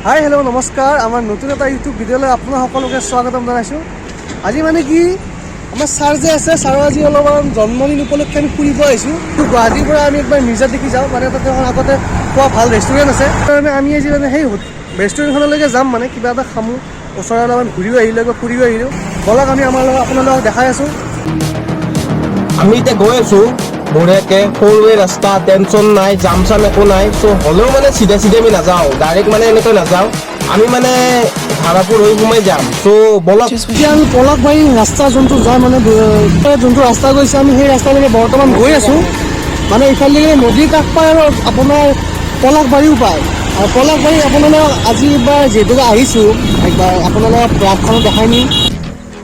Hi hello' নমস্কাৰ আমাৰ নতুন এটা ইউটিউব ভিডিঅ'লৈ আপোনাক সকলোকে স্বাগতম জনাইছোঁ। আজি মানে কি আমাৰ ছাৰ যে আছে, ছাৰৰ আজি অলপমান জন্মদিন উপলক্ষে আমি ফুৰিব আহিছোঁ। গুৱাহাটীৰ পৰা আমি একবাৰ মিৰ্জা দেখি যাওঁ, মানে তাতে এখন আগতে খোৱা ভাল ৰেষ্টুৰেণ্ট আছে। সেইকাৰণে আমি আজি মানে সেই ৰেষ্টুৰেণ্টখনলৈকে যাম, মানে কিবা এটা খামো, ওচৰৰ অলপমান ঘূৰিও আহিলোঁ, একবাৰ ফুৰিও আহিলোঁ। ব'লক আমি আপোনালোকক দেখাই আছোঁ। আমি এতিয়া গৈ আছোঁ বঢ়িয়াকৈ, সৰুৱে ৰাস্তা, টেনশ্যন নাই, জাম চাম একো নাই। চ' হ'লেও মানে চিধা আমি নাযাওঁ, ডাইৰেক্ট মানে এনেকৈ নাযাওঁ, আমি মানে ধাৰাপুৰ হৈ সোমাই যাম। চ' ব'লক এতিয়া আমি পলাশবাৰী ৰাস্তা যোনটো যায়, মানে যোনটো ৰাস্তা গৈছে, আমি সেই ৰাস্তালৈকে বৰ্তমান গৈ আছোঁ। মানে ইফালে নদীৰ কাষ পায় আৰু আপোনাৰ পলাশবাৰীও পায়। আৰু পলাশবাৰী আপোনালোকক আজি এবাৰ যিহেতুকে আহিছোঁ, একবাৰ আপোনালোকক ৰাস্তাখনত দেখাই নিম।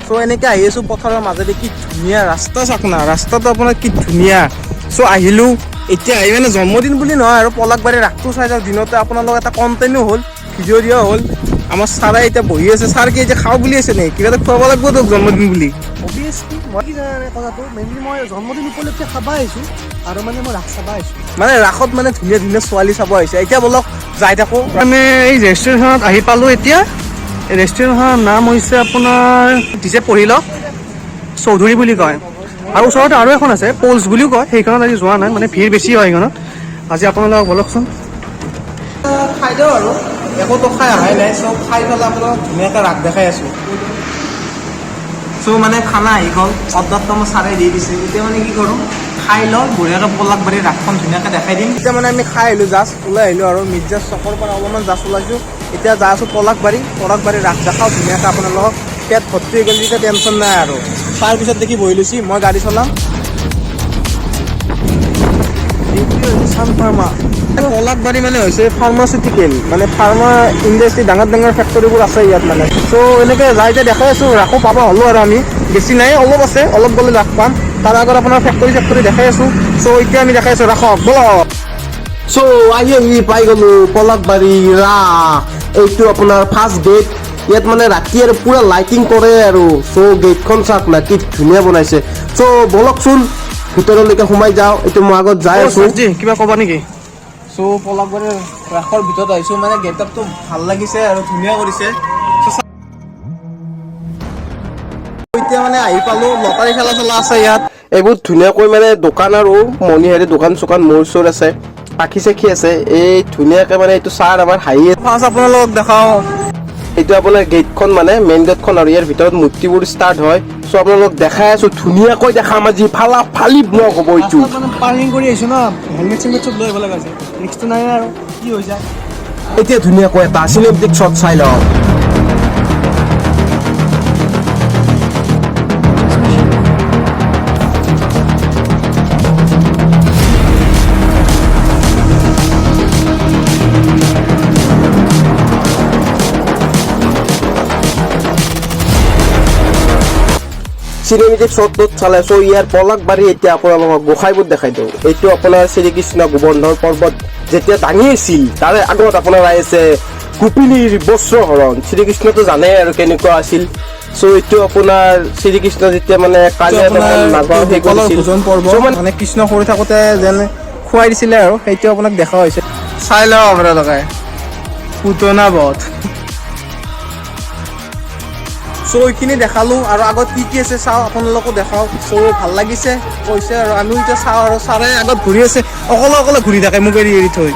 চ' এনেকৈ আহি আছোঁ পথাৰৰ মাজেদি, কি ধুনীয়া ৰাস্তা চাওক না, ৰাস্তাটো আপোনাৰ কি ধুনীয়া। চ' আহিলোঁ এতিয়া আহি মানে জন্মদিন বুলি নহয় আৰু পলাশবাৰীৰ ৰাসটো চাই যাওঁ। দিনতে আপোনালোক এটা কণ্টেণ্টো হ'ল, ভিডিঅ' দিয়া হ'ল। আমাৰ ছাৰে এতিয়া বহি আছে, ছাৰ কি এতিয়া খাওঁ বুলি আছে নে কিবা এটা খুৱাব লাগিব তোক জন্মদিন বুলি। অভিয়াছলি মই কি জানে কথাটো, মেইনলি মই জন্মদিন উপলক্ষে খাব আহিছোঁ আৰু মানে মই ৰাস চাব আহিছোঁ। মানে ৰাসত মানে ধুনীয়া ধুনীয়া ছোৱালী চাব আহিছে। এতিয়া ব'লক যাই থাকোঁ। মানে এই ৰেষ্টুৰেণ্টখনত আহি পালোঁ এতিয়া। এই ৰেষ্টুৰেণ্টখনৰ নাম হৈছে আপোনাৰ দিছে পঢ়ি লওক, চৌধুৰী বুলি কয়। আৰু ওচৰতে আৰু এখন আছে প'লছ বুলিও কয়, সেইখনত আজি যোৱা নাই, মানে ভিৰ বেছি হয় সেইখনত। আজি আপোনালোকক ব'লকচোন খাই দিওঁ আৰু একোতো খাই অহাই নাই। চ' খাই পেলাই আপোনাক ধুনীয়াকৈ ৰাস দেখাই আছোঁ। চ' মানে খানা আহি গ'ল, অৰ্ডাৰটো আমাৰ ছাৰে দি দিছে। এতিয়া মানে কি কৰোঁ, খাই লওঁ, বঢ়িয়াকৈ পলাশবাৰীৰ ৰাসখন ধুনীয়াকৈ দেখাই দিম। এতিয়া মানে আমি খাই আহিলোঁ, জাষ্ট ওলাই আহিলোঁ আৰু মিৰ্জা চকৰ পৰা অলপমান জাষ্ট ওলাইছোঁ। এতিয়া যাই আছোঁ পলাশবাৰীৰ ৰাস দেখাওঁ ধুনীয়াকৈ আপোনালোকক। পেট ভৰ্তি হৈ গ'ল, এতিয়া টেনশ্যন নাই আৰু। তাৰপিছত দেখি বহি লৈছি, মই গাড়ী চলাম। চান ফাৰ্মা। পলাশবাৰী মানে হৈছে ফাৰ্মাচিউটিকেল, মানে ফাৰ্মা ইণ্ডাষ্ট্ৰি, ডাঙৰ ডাঙৰ ফেক্টৰীবোৰ আছে ইয়াত মানে। চ' এনেকৈ যাই এতিয়া দেখাই আছোঁ, ৰাসো পাব হ'লোঁ আৰু আমি বেছি নাই, অলপ আছে, অলপ গ'লে ৰাস পাম। তাৰ আগত আপোনাৰ ফেক্টৰী দেখাই আছোঁ। চ' এতিয়া আমি দেখাই আছোঁ ৰাসক, ব'লক। চ' আহি পাই গ'লোঁ পলাশবাৰী ৰাস। এইটো আপোনাৰ ফাৰ্ষ্ট গেট। ইয়াত মানে ৰাতি আৰু পূৰা লাইটিং কৰে আৰু। চ' গেটখন চাওক না, কি ধুনীয়া বনাইছে। চ' ব'লকচোন ভিতৰলৈকে সোমাই যাওঁ। এইটো মই আগত যাই আছোঁ। কিবা ক'বা নেকি? চ' পলাশবাৰীৰ ৰাসৰ ভিতৰত আহিছোঁ, মানে গেটআপটো ভাল লাগিছে আৰু ধুনীয়া কৰিছে। এতিয়া মানে আহি পালোঁ, লটাৰী খেলা আছে ইয়াত। এইবোৰ ধুনীয়াকৈ মানে দোকান আৰু মণিহাৰী দোকান চোকান মোৰ চোৰ আছে, পাখি চাখি আছে। এই ধুনীয়াকৈ মানে এইটো ছাৰ আমাৰ হাঁহি ফাৰ্ষ্ট আপোনালোকক দেখাওঁ। এইটো আপোনাৰ গেটখন, মানে মেইন গেটখন, আৰু ইয়াৰ ভিতৰত মূৰ্তিবোৰ ষ্টাৰ্ট হয়। চ' আপোনালোকক দেখাই আছোঁ, ধুনীয়াকৈ দেখাম আজি, ফালি ব্লগ হ'ব এইটো। মানে পাৰ্কিং কৰি আহিছোঁ ন, হেলমেট চেলমেট চব লৈ আহিব লগা আছে, ৰিক্সটো নাই আৰু কি হৈ যায়। এতিয়া ধুনীয়াকৈ এটা চিনেমেটিক শ্বট চাই লওঁ। চিনেমেটিক শ্বটটোত চালে। চ' ইয়াৰ পলাশবাৰী এতিয়া আপোনালোকক গোসাঁইবোৰ দেখাই দিওঁ। এইটো আপোনাৰ শ্ৰীকৃষ্ণ গোবৰ্ধন পৰ্বত যেতিয়া দাঙি আছিল, তাৰে আগত আপোনাৰ আহিছে গোপিনীৰ বস্ত্ৰহৰণ। শ্ৰীকৃষ্ণটো জানে আৰু কেনেকুৱা আছিল। চ' এইটো আপোনাৰ শ্ৰীকৃষ্ণ যেতিয়া মানে মানে কৃষ্ণ সৰু থাকোঁতে যেন খুৱাই দিছিলে আৰু সেইটো আপোনাক দেখা হৈছে। চাই লওঁ আপোনালোকে পুতনা বধ। চ' এইখিনি দেখালোঁ আৰু আগত কি আছে চাওঁ, আপোনালোকো দেখাওক। চ' ভাল লাগিছে কৈছে আৰু আমিও এতিয়া চাওঁ আৰু। ছাৰে আগত ঘূৰি আছে, অকলে ঘূৰি থাকে মোক এৰি থৈ।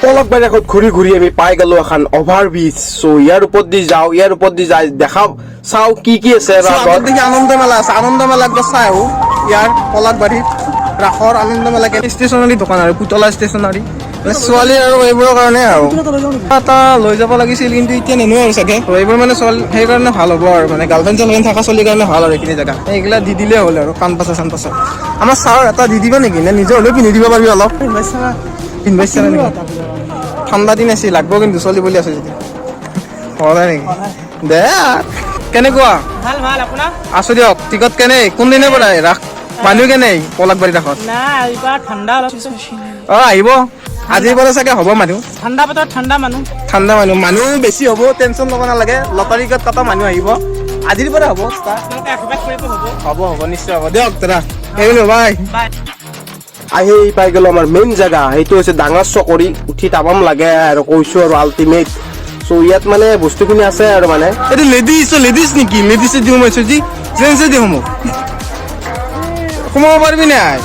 পলাশবাৰী আগত ঘূৰি আমি পাই গ'লোঁ এখন অভাৰ ব্ৰিজ। চ' ইয়াৰ ওপৰত দি যাওঁ, ইয়াৰ ওপৰত দি যাই দেখাওঁ, চাওঁ কি আছে। আগত দেখি আনন্দ মেলা আছে, আনন্দ মেলা একবাৰ চাই আহোঁ। ইয়াৰ পলাশবাৰীত ৰাসৰ আনন্দ মেলা ষ্টেচনাৰী দোকান আৰু পুতলা ষ্টেচনাৰী, ছোৱালী আৰু এইবোৰৰ কাৰণে আৰু এটা লৈ যাব লাগিছিল, কিন্তু এতিয়া নেনো আৰু চাগে। এইবোৰ মানে ছোৱালী সেইকাৰণে ভাল হ'ব আৰু, মানে গাৰ্লফ্ৰেণ্ড চাৰ্লফ্ৰেণ্ড থকা ছোৱালীৰ কাৰণে ভাল আৰু এইখিনি জেগা। এইগিলা দি দিলেই হ'ল আৰু কাণ পাছা চান পাছা। আমাৰ ছাৰ এটা দি দিবা নেকি, নে নিজৰ হ'লেও পিন্ধি দিব পাৰিবি অলপ? পিন্ধাইছা নেকি? ঠাণ্ডা দিন আছে, লাগব কিন্তু চলি বুলি আছে যদি হয় নেকি? দে কেনেকুৱা? ভাল ভাল। আপোনাৰ? আছো দিয়ক। টিকট কেনে, কোনদিনে পৰা ৰাস মানুহ কেনে পলাশবাৰী ৰাসত? নাই এইবাৰ ঠাণ্ডা অলপ। আহিব আজিৰ পৰা চাগে হ'ব মানুহ। ঠাণ্ডা বতৰত ঠাণ্ডা মানুহ বেছি হ'ব, টেনশ্যন ল'ব নালাগে। লটাৰী টিকট কটা মানুহ আহিব, আজিৰ পৰা হ'ব। আপোনালোকে আশীৰ্বাদ কৰিব হ'ব। হ'ব নিশ্চয় হ'ব দিয়ক দাদা। বাই। আহি পাই গ'লো আমাৰ মেইন জেগা, সেইটো হৈছে ডাঙৰ চকৰি, উঠি তামাম লাগে আৰু কৈছোঁ আৰু আল্টিমেট। চ' ইয়াত মানে বস্তুখিনি আছে আৰু মানে এইটো লেডিজ নেকি? লেডিজে দিওঁ মই চজি জেন্টছে দিওঁ মোক সোমাব পাৰিবি নাই?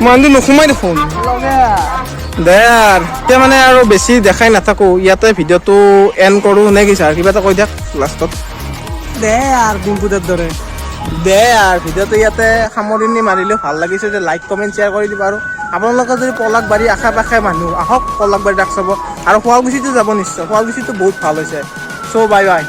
মানুহটো নোসোমাই দেখোন। দে আৰু এতিয়া মানে আৰু বেছি দেখাই নাথাকোঁ, ইয়াতে ভিডিঅ'টো এণ্ড কৰোঁ নে কি ছাৰ? কিবা এটা কৈ দিয়ক লাষ্টত। দে আৰু ডিম্পুদাৰ দৰে। দে আৰু ভিডিঅ'টো ইয়াতে সামৰণি মাৰিলেও ভাল লাগিছে যে লাইক কমেণ্ট শ্বেয়াৰ কৰি দিব। আৰু আপোনালোকে যদি পলাকবাৰী আশে পাশে মানুহ আহক পলাকবাৰীত ৰাস চাব, আৰু শুৱালকুছিতো যাব নিশ্চয়। শুৱালকুছিতো বহুত ভাল হৈছে। চ' বাই বাই।